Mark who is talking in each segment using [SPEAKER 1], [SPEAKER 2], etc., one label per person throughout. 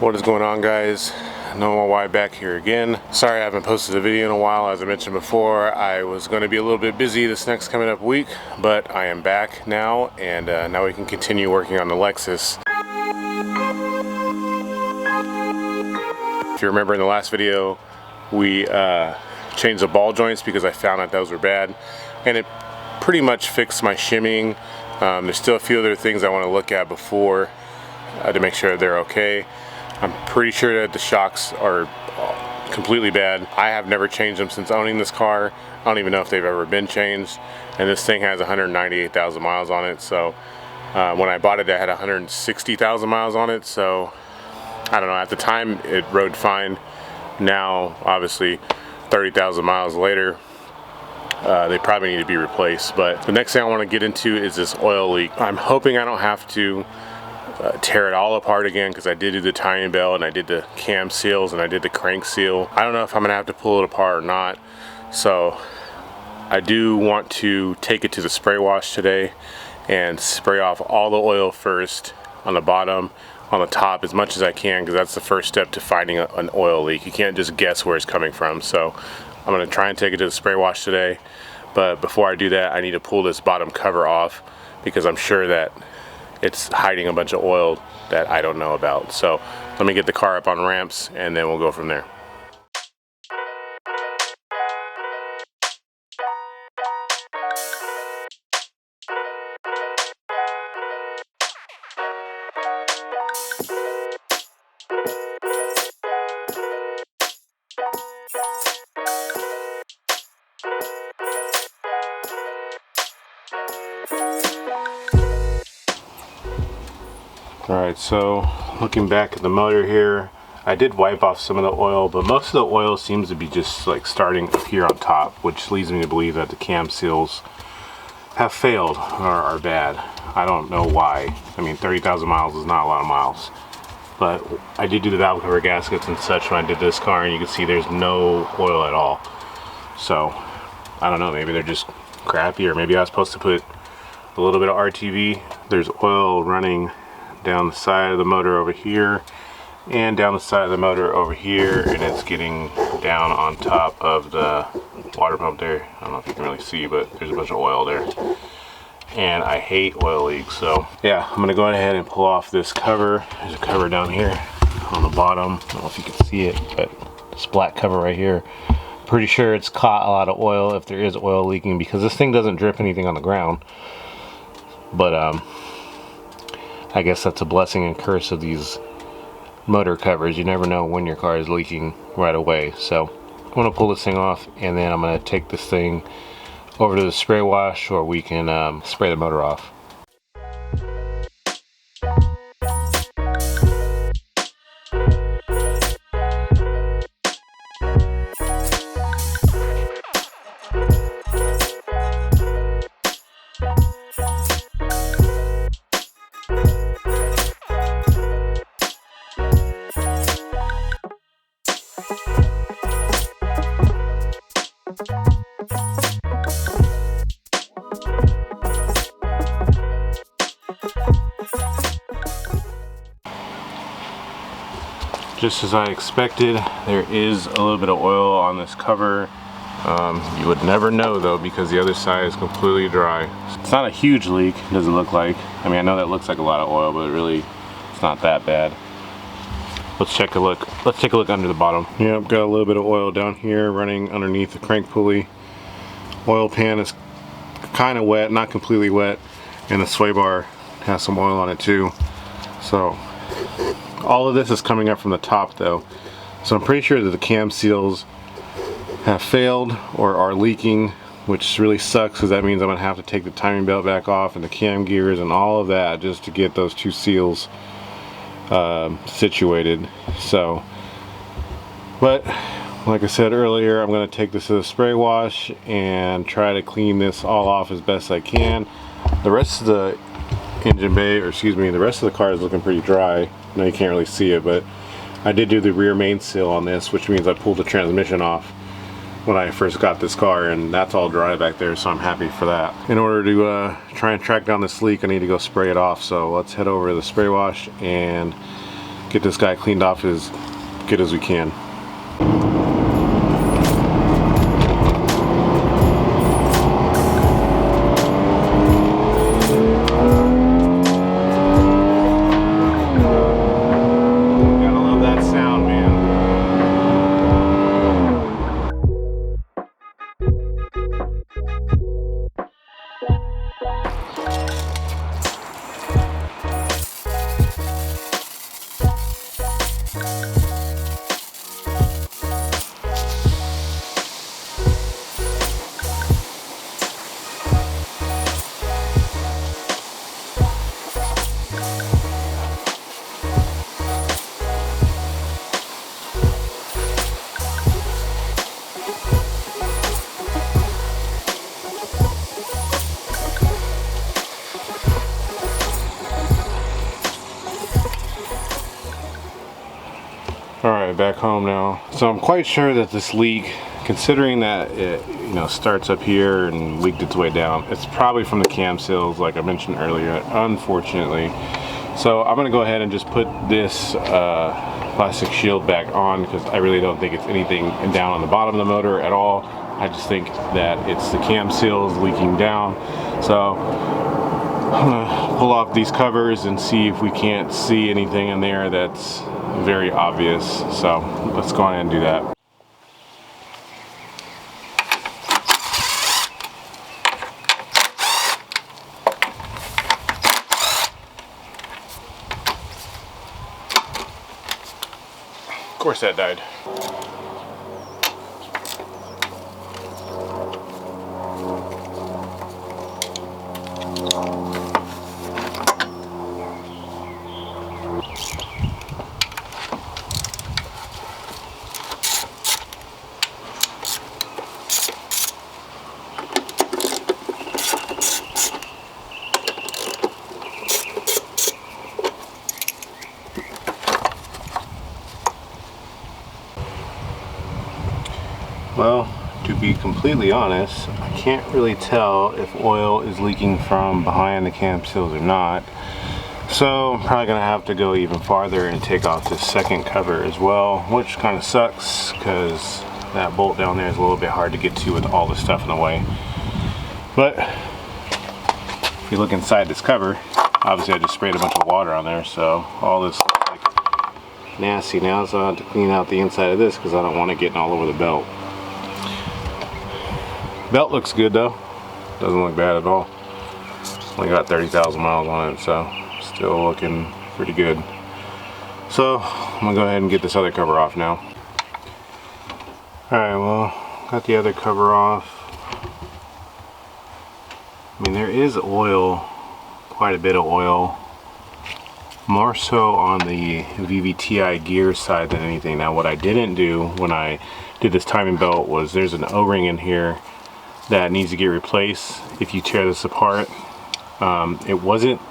[SPEAKER 1] What is going on, guys? Noah Y back here again. Sorry I haven't posted a video in a while. As I mentioned before, I was going to be a little bit busy this next coming up week, but I am back now, and now we can continue working on the Lexus. If you remember in the last video, we changed the ball joints because I found out those were bad, and it pretty much fixed my shimming. There's still a few other things I want to look at before to make sure they're okay. I'm pretty sure that the shocks are completely bad. I have never changed them since owning this car. I don't even know if they've ever been changed. And this thing has 198,000 miles on it. So when I bought it, it had 160,000 miles on it. So I don't know, at the time it rode fine. Now, obviously, 30,000 miles later, they probably need to be replaced. But the next thing I want to get into is this oil leak. I'm hoping I don't have to tear it all apart again, because I did do the timing belt and I did the cam seals and I did the crank seal. I don't know if I'm gonna have to pull it apart or not, so I do want to take it to the spray wash today and spray off all the oil first on the bottom, on the top, as much as I can, because that's the first step to finding an oil leak. You can't just guess where it's coming from. So I'm gonna try and take it to the spray wash today, but before I do that, I need to pull this bottom cover off, because I'm sure that it's hiding a bunch of oil that I don't know about. So let me get the car up on ramps and then we'll go from there. Alright, so looking back at the motor here, I did wipe off some of the oil, but most of the oil seems to be just like starting here on top, which leads me to believe that the cam seals have failed or are bad. I don't know why. I mean, 30,000 miles is not a lot of miles, but I did do the valve cover gaskets and such when I did this car, and you can see there's no oil at all. So I don't know, maybe they're just crappy, or maybe I was supposed to put a little bit of RTV. There's oil running down the side of the motor over here and down the side of the motor over here, and it's getting down on top of the water pump there. I don't know if you can really see, but there's a bunch of oil there, and I hate oil leaks. So yeah, I'm gonna go ahead and pull off this cover. There's a cover down here on the bottom. I don't know if you can see it, but this black cover right here, pretty sure it's caught a lot of oil if there is oil leaking, because this thing doesn't drip anything on the ground. But I guess that's a blessing and curse of these motor covers. You never know when your car is leaking right away. So I'm going to pull this thing off, and then I'm going to take this thing over to the spray wash, or we can spray the motor off. Just as I expected, there is a little bit of oil on this cover. You would never know though, because the other side is completely dry. It's not a huge leak, doesn't look like. I mean, I know that looks like a lot of oil, but it's not that bad. Let's take a look. Let's take a look under the bottom. Yep, got a little bit of oil down here running underneath the crank pulley. Oil pan is kind of wet, not completely wet, and the sway bar has some oil on it too. So all of this is coming up from the top though, so I'm pretty sure that the cam seals have failed or are leaking, which really sucks, because that means I'm gonna have to take the timing belt back off and the cam gears and all of that just to get those two seals situated. So, but like I said earlier, I'm going to take this to the spray wash and try to clean this all off as best I can. The rest of the engine bay, or excuse me, the rest of the car is looking pretty dry. I know you can't really see it, but I did do the rear main seal on this, which means I pulled the transmission off when I first got this car, and that's all dry back there, so I'm happy for that. In order to try and track down this leak, I need to go spray it off, so let's head over to the spray wash and get this guy cleaned off as good as we can. Alright, back home now. So I'm quite sure that this leak, considering that it, you know, starts up here and leaked its way down, it's probably from the cam seals, like I mentioned earlier, unfortunately. So I'm gonna go ahead and just put this plastic shield back on, because I really don't think it's anything down on the bottom of the motor at all. I just think that it's the cam seals leaking down. So I'm gonna pull off these covers and see if we can't see anything in there that's very obvious. So let's go ahead and do that. Of course that died. Well, to be completely honest, I can't really tell if oil is leaking from behind the cam seals or not. So I'm probably gonna have to go even farther and take off this second cover as well, which kind of sucks because that bolt down there is a little bit hard to get to with all the stuff in the way. But if you look inside this cover, obviously I just sprayed a bunch of water on there, so all this looks like nasty now, so I have to clean out the inside of this because I don't want it getting all over the belt. Belt looks good though, doesn't look bad at all. Only got 30,000 miles on it, so still looking pretty good. So I'm gonna go ahead and get this other cover off now. Alright, well, got the other cover off. I mean, there is oil, quite a bit of oil, more so on the VVTi gear side than anything. Now what I didn't do when I did this timing belt was there's an O-ring in here that needs to get replaced if you tear this apart. It wasn't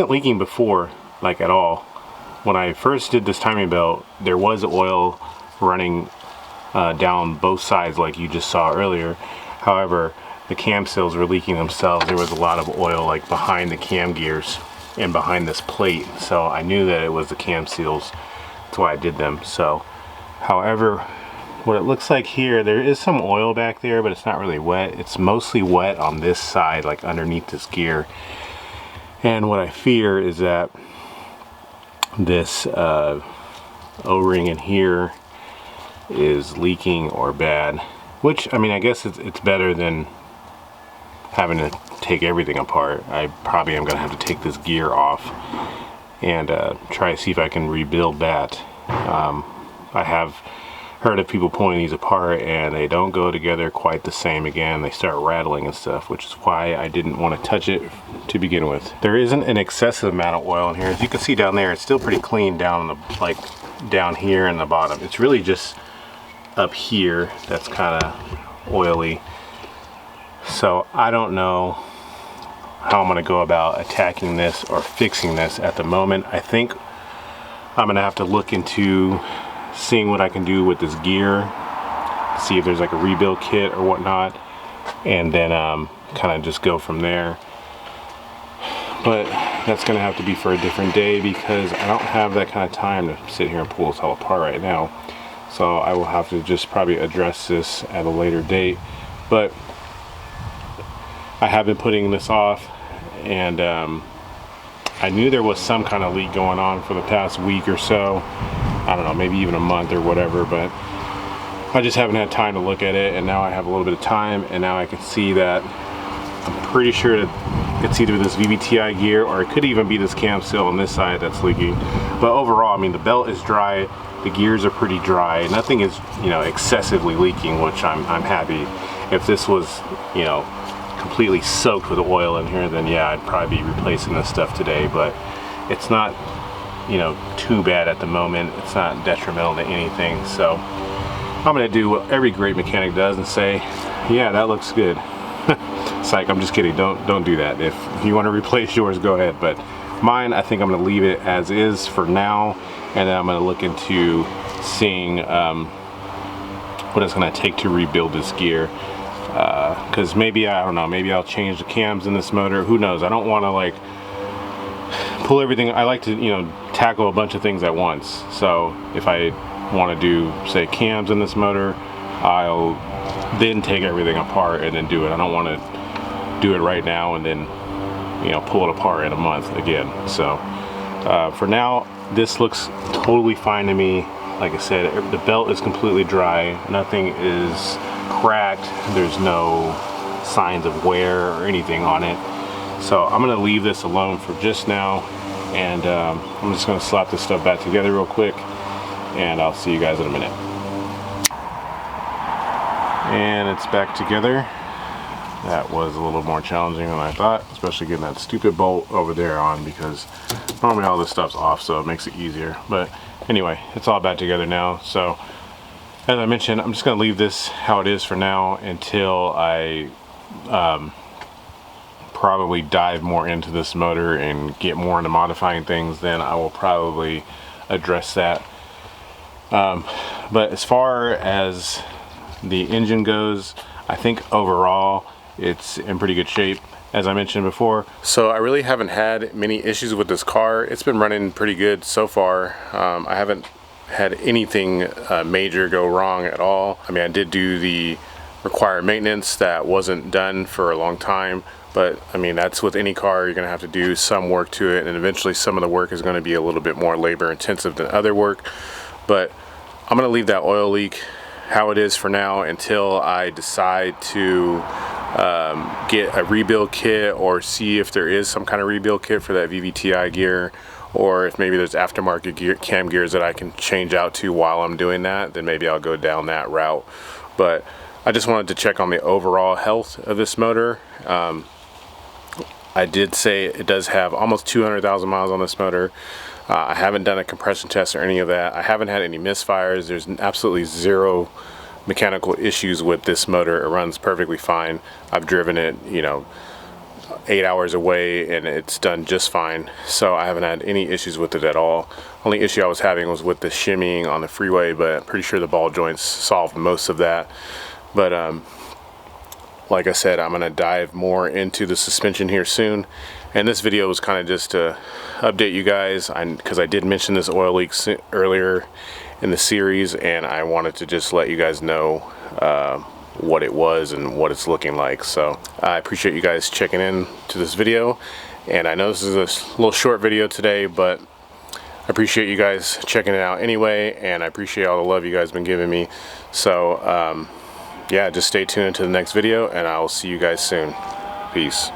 [SPEAKER 1] leaking before, like at all. When I first did this timing belt, there was oil running down both sides like you just saw earlier. However, the cam seals were leaking themselves. There was a lot of oil like behind the cam gears and behind this plate, so I knew that it was the cam seals. That's why I did them. So however, what it looks like here, there is some oil back there, but it's not really wet. It's mostly wet on this side, like underneath this gear. And what I fear is that this O-ring in here is leaking or bad. Which, I mean, I guess it's better than having to take everything apart. I probably am gonna have to take this gear off and try to see if I can rebuild that. I have heard of people pulling these apart and they don't go together quite the same again. They start rattling and stuff, which is why I didn't want to touch it to begin with. There isn't an excessive amount of oil in here. As you can see down there, it's still pretty clean down the, like down here in the bottom. It's really just up here that's kind of oily. So I don't know how I'm going to go about attacking this or fixing this at the moment. I think I'm going to have to look into seeing what I can do with this gear, see if there's like a rebuild kit or whatnot, and then kind of just go from there. But that's gonna have to be for a different day because I don't have that kind of time to sit here and pull this all apart right now. So I will have to just probably address this at a later date. But I have been putting this off, and I knew there was some kind of leak going on for the past week or so. I don't know, maybe even a month or whatever, but I just haven't had time to look at it, and now I have a little bit of time, and now I can see that I'm pretty sure that it's either this VVTi gear or it could even be this cam seal on this side that's leaking. But overall, I mean, the belt is dry, the gears are pretty dry, nothing is, you know, excessively leaking, which I'm happy. If this was, you know, completely soaked with oil in here, then yeah, I'd probably be replacing this stuff today, but it's not, you know, too bad at the moment. It's not detrimental to anything. So I'm gonna do what every great mechanic does and say, yeah, that looks good. Psych, I'm just kidding. Don't do that. If you want to replace yours, go ahead, but mine, I think I'm gonna leave it as is for now, and then I'm gonna look into seeing what it's gonna take to rebuild this gear. Because maybe, I don't know, maybe I'll change the cams in this motor, who knows. I don't want to like pull everything. I like to, you know, tackle a bunch of things at once. So if I want to do, say, cams in this motor, I'll then take everything apart and then do it. I don't want to do it right now and then, you know, pull it apart in a month again. So for now, this looks totally fine to me. Like I said, the belt is completely dry, nothing is cracked, there's no signs of wear or anything on it. So I'm gonna leave this alone for just now, and I'm just gonna slap this stuff back together real quick, and I'll see you guys in a minute. And it's back together. That was a little more challenging than I thought, especially getting that stupid bolt over there on, because normally all this stuff's off, so it makes it easier. But anyway, it's all back together now. So as I mentioned, I'm just gonna leave this how it is for now until I probably dive more into this motor and get more into modifying things. Then I will probably address that. But as far as the engine goes, I think overall it's in pretty good shape, as I mentioned before. So I really haven't had many issues with this car. It's been running pretty good so far. I haven't had anything major go wrong at all. I mean, I did do the required maintenance that wasn't done for a long time, but I mean, that's with any car. You're gonna have to do some work to it, and eventually some of the work is gonna be a little bit more labor intensive than other work. But I'm gonna leave that oil leak how it is for now until I decide to get a rebuild kit, or see if there is some kind of rebuild kit for that VVTi gear, or if maybe there's aftermarket cam gears that I can change out to while I'm doing that, then maybe I'll go down that route. But I just wanted to check on the overall health of this motor. I did say it does have almost 200,000 miles on this motor. I haven't done a compression test or any of that. I haven't had any misfires. There's absolutely zero mechanical issues with this motor. It runs perfectly fine. I've driven it, you know, 8 hours away, and it's done just fine. So I haven't had any issues with it at all. Only issue I was having was with the shimmying on the freeway, but I'm pretty sure the ball joints solved most of that. But like I said, I'm gonna dive more into the suspension here soon. And this video was kind of just to update you guys, because I did mention this oil leak earlier in the series, and I wanted to just let you guys know what it was and what it's looking like. So I appreciate you guys checking in to this video, and I know this is a little short video today, but I appreciate you guys checking it out anyway, and I appreciate all the love you guys been giving me. So yeah, just stay tuned into the next video, and I will see you guys soon. Peace.